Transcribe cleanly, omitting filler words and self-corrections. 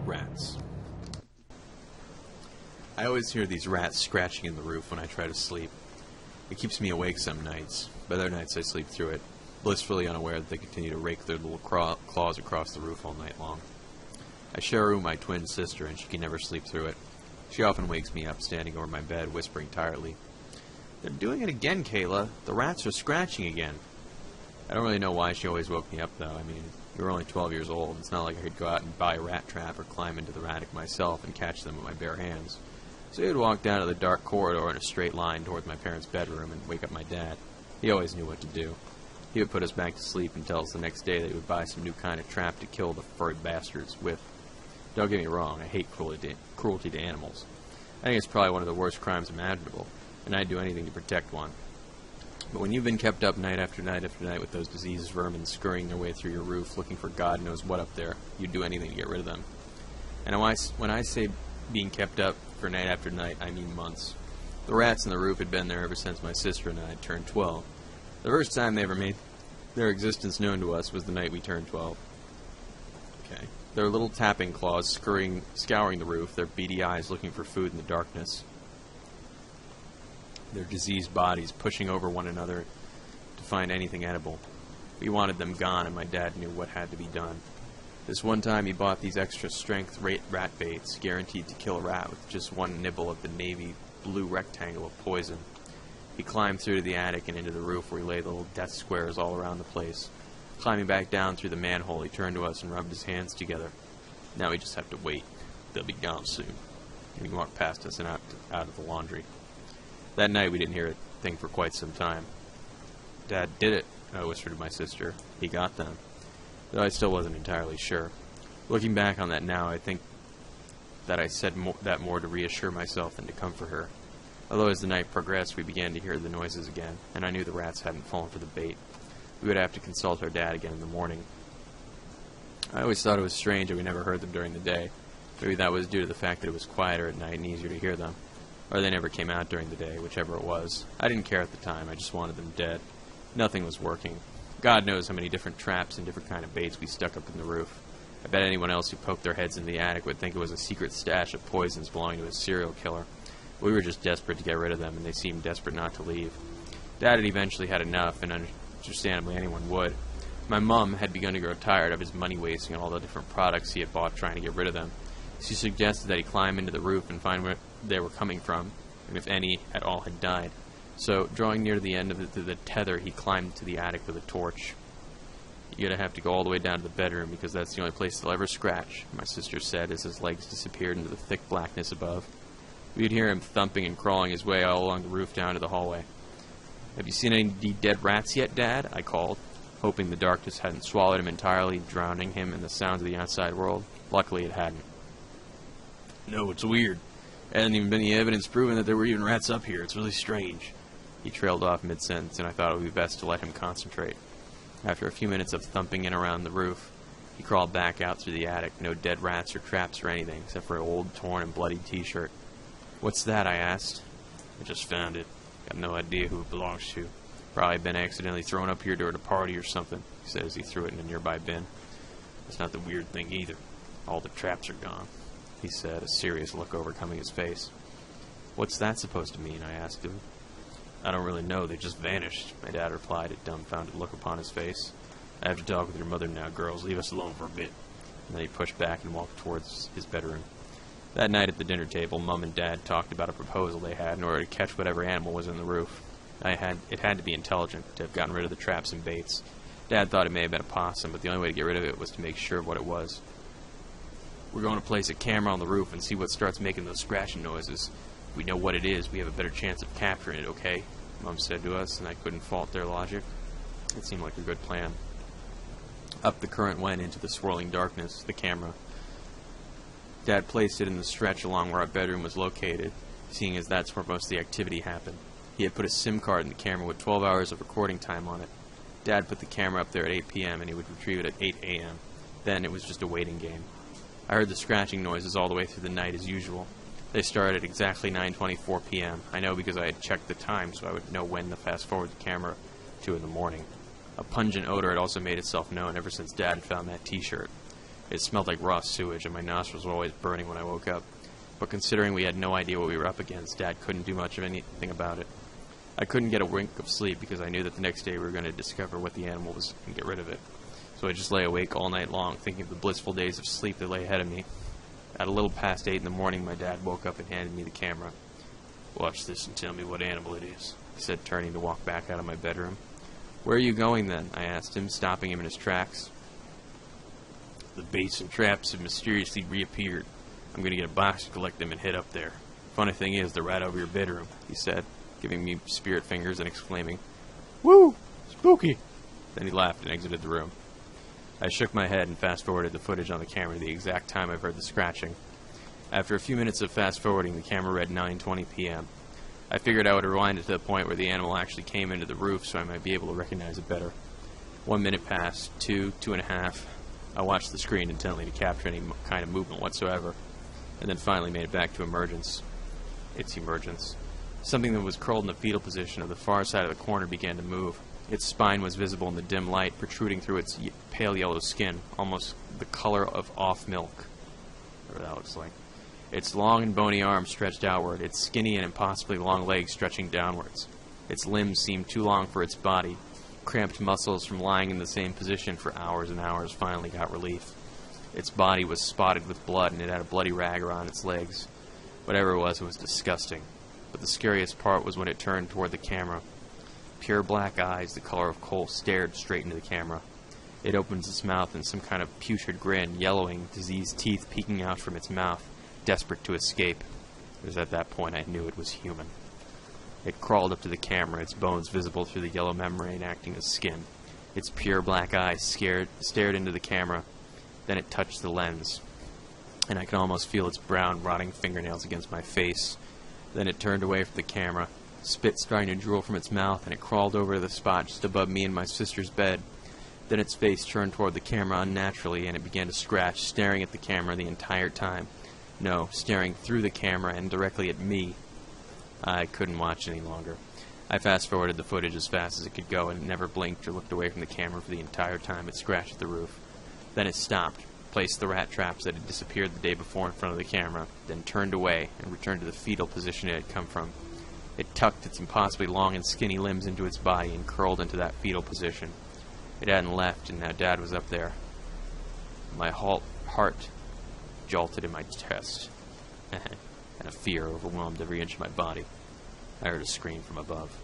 Rats. I always hear these rats scratching in the roof when I try to sleep. It keeps me awake some nights, but other nights I sleep through it, blissfully unaware that they continue to rake their little claws across the roof all night long. I share a room with my twin sister, and she can never sleep through it. She often wakes me up standing over my bed, whispering tiredly, "They're doing it again, Kayla. The rats are scratching again." I don't really know why she always woke me up, though. I mean, we were only 12 years old. It's not like I could go out and buy a rat trap or climb into the attic myself and catch them with my bare hands. So he would walk down to the dark corridor in a straight line towards my parents' bedroom and wake up my dad. He always knew what to do. He would put us back to sleep and tell us the next day that he would buy some new kind of trap to kill the furry bastards with. Don't get me wrong, I hate cruelty to animals. I think it's probably one of the worst crimes imaginable, and I'd do anything to protect one. But when you've been kept up night after night after night with those diseased vermin scurrying their way through your roof looking for God knows what up there, you'd do anything to get rid of them. And when I say being kept up for night after night, I mean months. The rats in the roof had been there ever since my sister and I had turned 12. The first time they ever made their existence known to us was the night we turned 12. Okay. Their little tapping claws scouring the roof, their beady eyes looking for food in the darkness. Their diseased bodies pushing over one another to find anything edible. We wanted them gone, and my dad knew what had to be done. This one time he bought these extra-strength rat baits, guaranteed to kill a rat with just one nibble of the navy blue rectangle of poison. He climbed through to the attic and into the roof where he laid little death squares all around the place. Climbing back down through the manhole, he turned to us and rubbed his hands together. "Now we just have to wait. They'll be gone soon." And he walked past us and out of the laundry. That night we didn't hear a thing for quite some time. "Dad did it," I whispered to my sister. "He got them." Though I still wasn't entirely sure. Looking back on that now, I think that I said that more to reassure myself than to comfort her. Although as the night progressed, we began to hear the noises again, and I knew the rats hadn't fallen for the bait. We would have to consult our dad again in the morning. I always thought it was strange that we never heard them during the day. Maybe that was due to the fact that it was quieter at night and easier to hear them. Or they never came out during the day, whichever it was. I didn't care at the time, I just wanted them dead. Nothing was working. God knows how many different traps and different kind of baits we stuck up in the roof. I bet anyone else who poked their heads into the attic would think it was a secret stash of poisons belonging to a serial killer. We were just desperate to get rid of them, and they seemed desperate not to leave. Dad had eventually had enough, and understandably anyone would. My mum had begun to grow tired of his money wasting on all the different products he had bought trying to get rid of them. She suggested that he climb into the roof and find where they were coming from, and if any at all had died. So, drawing near to the end of the tether, he climbed to the attic with a torch. "You're going to have to go all the way down to the bedroom, because that's the only place they'll ever scratch," my sister said as his legs disappeared into the thick blackness above. We could hear him thumping and crawling his way all along the roof down to the hallway. "Have you seen any dead rats yet, Dad?" I called, hoping the darkness hadn't swallowed him entirely, drowning him in the sounds of the outside world. Luckily, it hadn't. "No, it's weird. There hasn't even been any evidence proving that there were even rats up here. It's really strange." He trailed off mid-sentence, and I thought it would be best to let him concentrate. After a few minutes of thumping in around the roof, he crawled back out through the attic. No dead rats or traps or anything, except for an old, torn, and bloody t-shirt. "What's that?" I asked. "I just found it. Got no idea who it belongs to. Probably been accidentally thrown up here during a party or something," he said as he threw it in a nearby bin. "That's not the weird thing either. All the traps are gone," he said, a serious look overcoming his face. "What's that supposed to mean?" I asked him. "I don't really know. They just vanished," my dad replied, a dumbfounded look upon his face. "I have to talk with your mother now, girls. Leave us alone for a bit." And then he pushed back and walked towards his bedroom. That night at the dinner table, Mum and Dad talked about a proposal they had in order to catch whatever animal was in the roof. It had to be intelligent to have gotten rid of the traps and baits. Dad thought it may have been a possum, but the only way to get rid of it was to make sure of what it was. "We're going to place a camera on the roof and see what starts making those scratching noises. If we know what it is, we have a better chance of capturing it, okay?" Mum said to us, and I couldn't fault their logic. It seemed like a good plan. Up the current went into the swirling darkness, the camera. Dad placed it in the stretch along where our bedroom was located, seeing as that's where most of the activity happened. He had put a SIM card in the camera with 12 hours of recording time on it. Dad put the camera up there at 8 p.m. and he would retrieve it at 8 a.m. Then it was just a waiting game. I heard the scratching noises all the way through the night as usual. They started at exactly 9:24 p.m. I know because I had checked the time, so I would know when to fast-forward the camera to in the morning. A pungent odor had also made itself known ever since Dad had found that t-shirt. It smelled like raw sewage, and my nostrils were always burning when I woke up. But considering we had no idea what we were up against, Dad couldn't do much of anything about it. I couldn't get a wink of sleep because I knew that the next day we were going to discover what the animal was and get rid of it. So I just lay awake all night long, thinking of the blissful days of sleep that lay ahead of me. At a little past 8 in the morning, my dad woke up and handed me the camera. "Watch this and tell me what animal it is," he said, turning to walk back out of my bedroom. "Where are you going, then?" I asked him, stopping him in his tracks. "The baits and traps have mysteriously reappeared. I'm going to get a box to collect them and head up there. Funny thing is, they're right over your bedroom," he said, giving me spirit fingers and exclaiming, "Woo! Spooky!" Then he laughed and exited the room. I shook my head and fast-forwarded the footage on the camera to the exact time I've heard the scratching. After a few minutes of fast-forwarding, the camera read 9:20 p.m. I figured I would rewind it to the point where the animal actually came into the roof so I might be able to recognize it better. 1 minute passed, 2, 2.5. I watched the screen intently to capture any kind of movement whatsoever, and then finally made it back to emergence. Its emergence. Something that was curled in the fetal position of the far side of the corner began to move. Its spine was visible in the dim light, protruding through its pale yellow skin, almost the color of off milk. Whatever that looks like. Its long and bony arms stretched outward, its skinny and impossibly long legs stretching downwards. Its limbs seemed too long for its body. Cramped muscles from lying in the same position for hours and hours finally got relief. Its body was spotted with blood, and it had a bloody rag around its legs. Whatever it was disgusting. But the scariest part was when it turned toward the camera. Pure black eyes, the color of coal, stared straight into the camera. It opened its mouth in some kind of putrid grin, yellowing, diseased teeth peeking out from its mouth, desperate to escape. It was at that point I knew it was human. It crawled up to the camera, its bones visible through the yellow membrane acting as skin. Its pure black eyes stared into the camera. Then it touched the lens, and I could almost feel its brown, rotting fingernails against my face. Then it turned away from the camera, spit starting to drool from its mouth, and it crawled over to the spot just above me and my sister's bed. Then its face turned toward the camera unnaturally, and it began to scratch, staring at the camera the entire time. No, staring through the camera and directly at me. I couldn't watch any longer. I fast-forwarded the footage as fast as it could go, and it never blinked or looked away from the camera for the entire time it scratched at the roof. Then it stopped, placed the rat traps that had disappeared the day before in front of the camera, then turned away and returned to the fetal position it had come from. It tucked its impossibly long and skinny limbs into its body and curled into that fetal position. It hadn't left, and now Dad was up there. My heart jolted in my chest, and a fear overwhelmed every inch of my body. I heard a scream from above.